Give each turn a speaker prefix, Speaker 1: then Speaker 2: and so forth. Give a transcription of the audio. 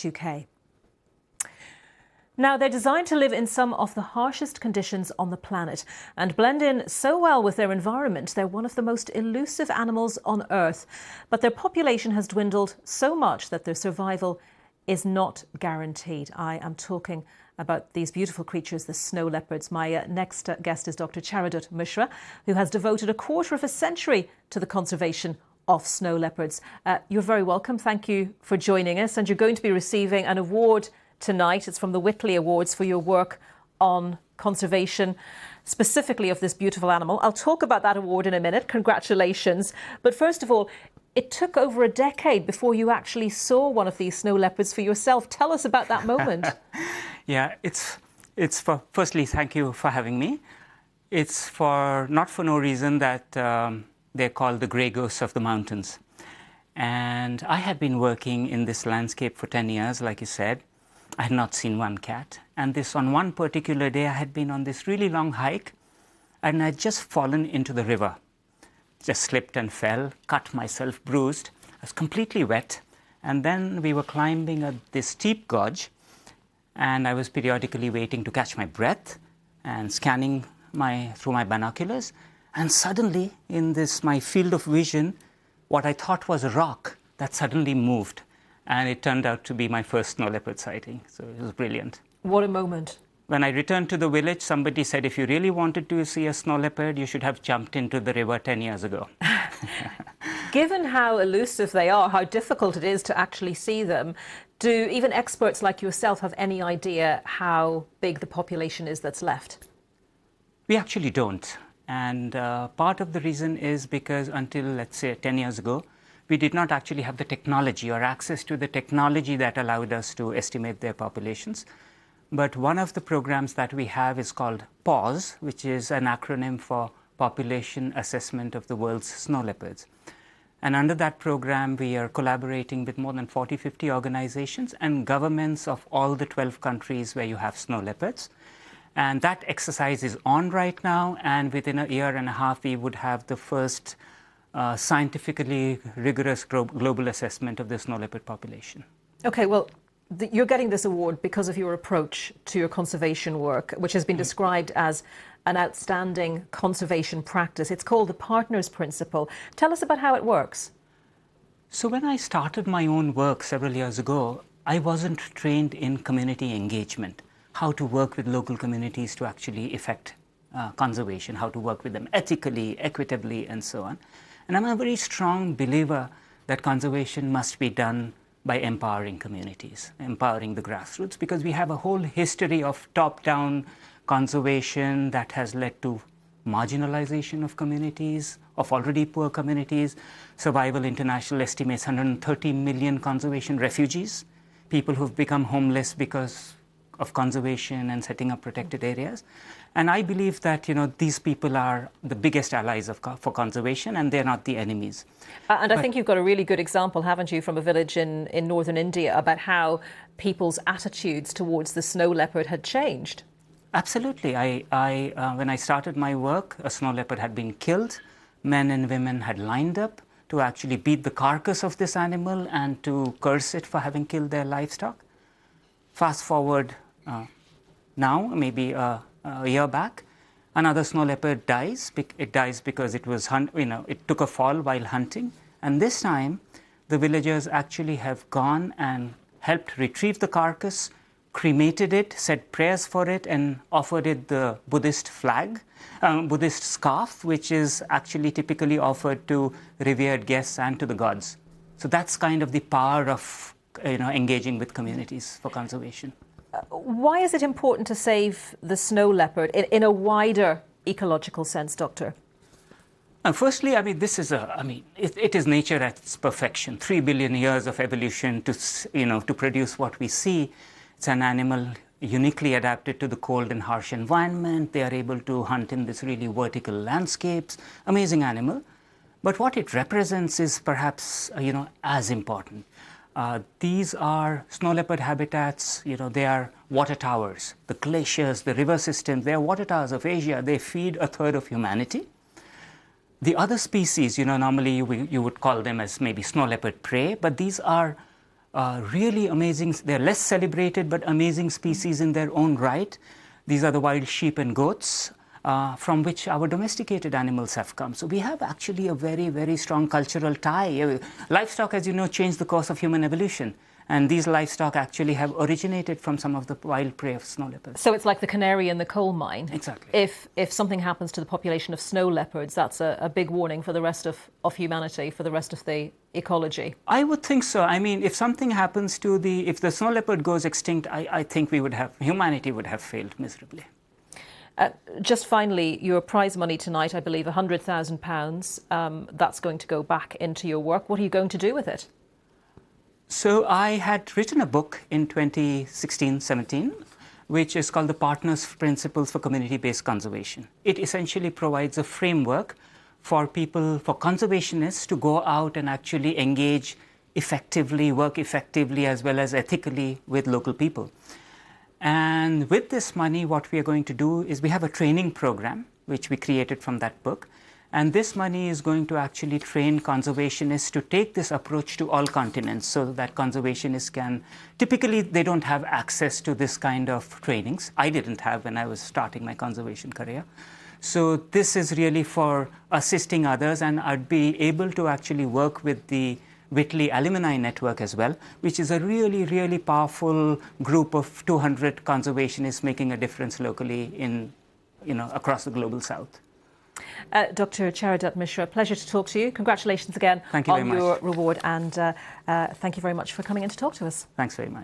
Speaker 1: UK. Now, they're designed to live in some of the harshest conditions on the planet and blend in so well with their environment. They're one of the most elusive animals on Earth, but their population has dwindled so much that their survival is not guaranteed. I am talking about these beautiful creatures, the snow leopards. My next guest is Dr. Charudutt Mishra, who has devoted a quarter of a century to the conservation of snow leopards. You're very welcome. Thank you for joining us. And you're going to be receiving an award tonight. It's from the Whitley Awards for your work on conservation, specifically of this beautiful animal. I'll talk about that award in a minute. Congratulations. But first of all, it took over a decade before you actually saw one of these snow leopards for yourself. Tell us about that moment.
Speaker 2: Yeah, it's for, firstly, thank you for having me. It's for, not for no reason that they're called the grey ghosts of the mountains. And I had been working in this landscape for 10 years, like you said. I had not seen one cat. And on one particular day, I had been on this really long hike, and I'd just fallen into the river. Just slipped and fell, cut myself, bruised. I was completely wet. And then we were climbing this steep gorge, and I was periodically waiting to catch my breath and scanning through my binoculars. And suddenly, in my field of vision, what I thought was a rock that suddenly moved. And it turned out to be my first snow leopard sighting. So it was brilliant.
Speaker 1: What a moment.
Speaker 2: When I returned to the village, somebody said, if you really wanted to see a snow leopard, you should have jumped into the river 10 years ago.
Speaker 1: Given how elusive they are, how difficult it is to actually see them, do even experts like yourself have any idea how big the population is that's left?
Speaker 2: We actually don't. And part of the reason is because until, let's say, 10 years ago, we did not actually have the technology or access to the technology that allowed us to estimate their populations. But one of the programs that we have is called PAWS, which is an acronym for Population Assessment of the World's Snow Leopards. And under that program, we are collaborating with more than 40, 50 organizations and governments of all the 12 countries where you have snow leopards. And that exercise is on right now, and within a year and a half, we would have the first scientifically rigorous global assessment of the snow leopard population.
Speaker 1: Okay, well, you're getting this award because of your approach to your conservation work, which has been described as an outstanding conservation practice. It's called the Partners Principle. Tell us about how it works.
Speaker 2: So when I started my own work several years ago, I wasn't trained in community engagement, how to work with local communities to actually effect conservation, how to work with them ethically, equitably, and so on. And I'm a very strong believer that conservation must be done by empowering communities, empowering the grassroots, because we have a whole history of top-down conservation that has led to marginalization of communities, of already poor communities. Survival International estimates 130 million conservation refugees, people who've become homeless because of conservation and setting up protected areas. And I believe that, these people are the biggest allies for conservation, and they're not the enemies.
Speaker 1: And I think you've got a really good example, haven't you, from a village in northern India about how people's attitudes towards the snow leopard had changed.
Speaker 2: Absolutely. When I started my work, a snow leopard had been killed. Men and women had lined up to actually beat the carcass of this animal and to curse it for having killed their livestock. Fast forward now, maybe a year back, another snow leopard dies. It dies because it was, it took a fall while hunting. And this time, the villagers actually have gone and helped retrieve the carcass, cremated it, said prayers for it, and offered it the Buddhist flag, Buddhist scarf, which is actually typically offered to revered guests and to the gods. So that's kind of the power of engaging with communities for conservation.
Speaker 1: Why is it important to save the snow leopard in a wider ecological sense, Doctor?
Speaker 2: Firstly, this is it is nature at its perfection. 3 billion years of evolution to produce what we see. It's an animal uniquely adapted to the cold and harsh environment. They are able to hunt in this really vertical landscapes. Amazing animal. But what it represents is perhaps, as important. These are snow leopard habitats, they are water towers. The glaciers, the river systems, they are water towers of Asia. They feed a third of humanity. The other species, normally you would call them as maybe snow leopard prey, but these are really amazing, they're less celebrated but amazing species in their own right. These are the wild sheep and goats from which our domesticated animals have come. So we have actually a very, very strong cultural tie. Livestock, as you know, changed the course of human evolution. And these livestock actually have originated from some of the wild prey of snow leopards.
Speaker 1: So it's like the canary in the coal mine.
Speaker 2: Exactly.
Speaker 1: If something happens to the population of snow leopards, that's a big warning for the rest of humanity, for the rest of the ecology.
Speaker 2: I would think so. I mean, if something happens to if the snow leopard goes extinct, I think humanity would have failed miserably.
Speaker 1: Just finally, your prize money tonight, I believe, £100,000. That's going to go back into your work. What are you going to do with it?
Speaker 2: So I had written a book in 2016-17, which is called The Partners Principles for Community-Based Conservation. It essentially provides a framework for people, for conservationists to go out and actually engage effectively, work effectively, as well as ethically with local people. And with this money, what we are going to do is we have a training program, which we created from that book. And this money is going to actually train conservationists to take this approach to all continents so that conservationists can, typically they don't have access to this kind of trainings. I didn't have when I was starting my conservation career. So this is really for assisting others, and I'd be able to actually work with the Whitley Alumni Network as well, which is a really, really powerful group of 200 conservationists making a difference locally in, across the global south.
Speaker 1: Dr. Charudutt Mishra, pleasure to talk to you. Congratulations again
Speaker 2: on
Speaker 1: your reward, and thank you very much for coming in to talk to us.
Speaker 2: Thanks very much.